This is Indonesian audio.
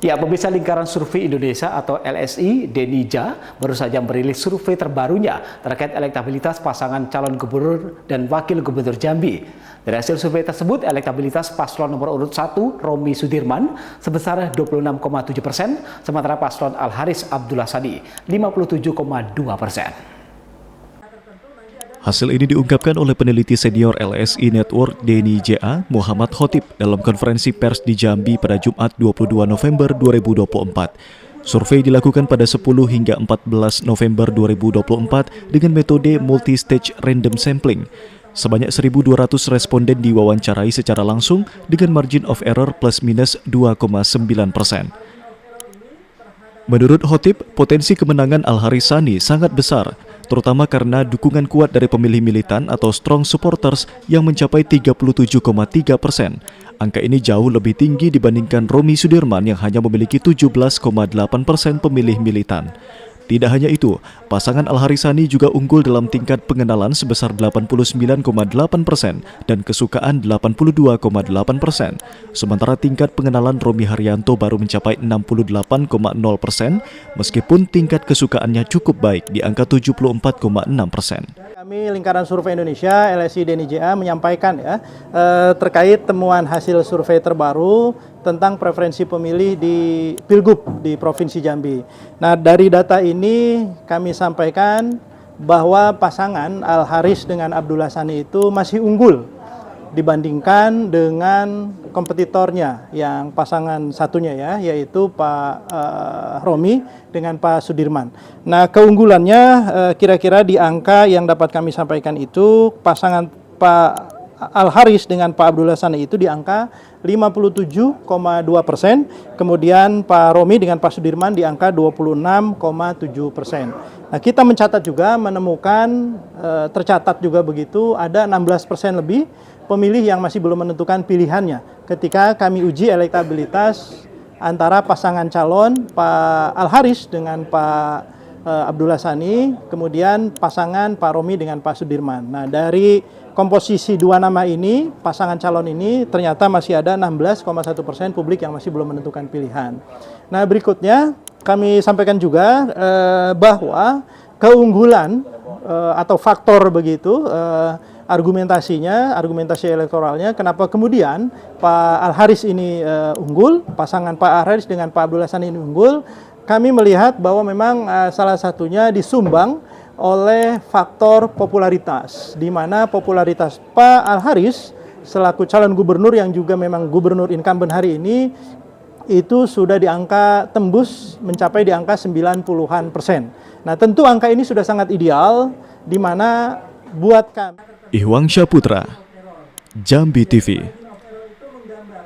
Ya, pemirsa, Lingkaran Survei Indonesia atau LSI, Denija, baru saja merilis survei terbarunya terkait elektabilitas pasangan calon gubernur dan wakil gubernur Jambi. Dari hasil survei tersebut, elektabilitas paslon nomor urut 1, Romi Sudirman, sebesar 26,7%, sementara paslon Al-Haris Abdullah Sani, 57,2%. Hasil ini diungkapkan oleh peneliti senior LSI Network Denija, Muhammad Khotib, dalam konferensi pers di Jambi pada Jumat 22 November 2024. Survei dilakukan pada 10 hingga 14 November 2024 dengan metode multi-stage random sampling. Sebanyak 1.200 responden diwawancarai secara langsung dengan margin of error plus minus 2,9%. Menurut Khotib, potensi kemenangan Al-Haris Sani sangat besar, terutama karena dukungan kuat dari pemilih militan atau strong supporters yang mencapai 37,3%. Angka ini jauh lebih tinggi dibandingkan Romi Sudirman yang hanya memiliki 17,8% pemilih militan. Tidak hanya itu, pasangan Al-Haris Sani juga unggul dalam tingkat pengenalan sebesar 89,8% dan kesukaan 82,8%. Sementara tingkat pengenalan Romi Haryanto baru mencapai 68,0%, meskipun tingkat kesukaannya cukup baik di angka 74,6%. Kami Lingkaran Survei Indonesia LSI Denija menyampaikan terkait temuan hasil survei terbaru tentang preferensi pemilih di Pilgub di Provinsi Jambi. Nah, dari data ini kami sampaikan bahwa pasangan Al-Haris dengan Abdullah Sani itu masih unggul dibandingkan dengan kompetitornya yang pasangan satunya yaitu Pak Romi dengan Pak Sudirman. Nah, keunggulannya kira-kira di angka yang dapat kami sampaikan itu pasangan Pak Al-Haris dengan Pak Abdullah Sani itu di angka 57,2%, kemudian Pak Romi dengan Pak Sudirman di angka 26,7%. Nah, kita mencatat juga menemukan tercatat juga begitu ada 16% lebih pemilih yang masih belum menentukan pilihannya ketika kami uji elektabilitas antara pasangan calon Pak Al-Haris dengan Pak Abdullah Sani, kemudian pasangan Pak Romi dengan Pak Sudirman. Nah, dari komposisi dua nama ini, pasangan calon ini ternyata masih ada 16,1% publik yang masih belum menentukan pilihan. Nah, berikutnya kami sampaikan juga bahwa keunggulan atau faktor begitu argumentasi elektoralnya, kenapa kemudian Pak Al-Haris ini unggul, pasangan Pak Al-Haris dengan Pak Abdullah Sani ini unggul, kami melihat bahwa memang salah satunya disumbang oleh faktor popularitas, di mana popularitas Pak Al-Haris selaku calon gubernur yang juga memang gubernur incumbent hari ini itu sudah di angka tembus mencapai di angka 90-an%. Nah, tentu angka ini sudah sangat ideal, di mana buat kami Ihwang Syaputra, Jambi TV.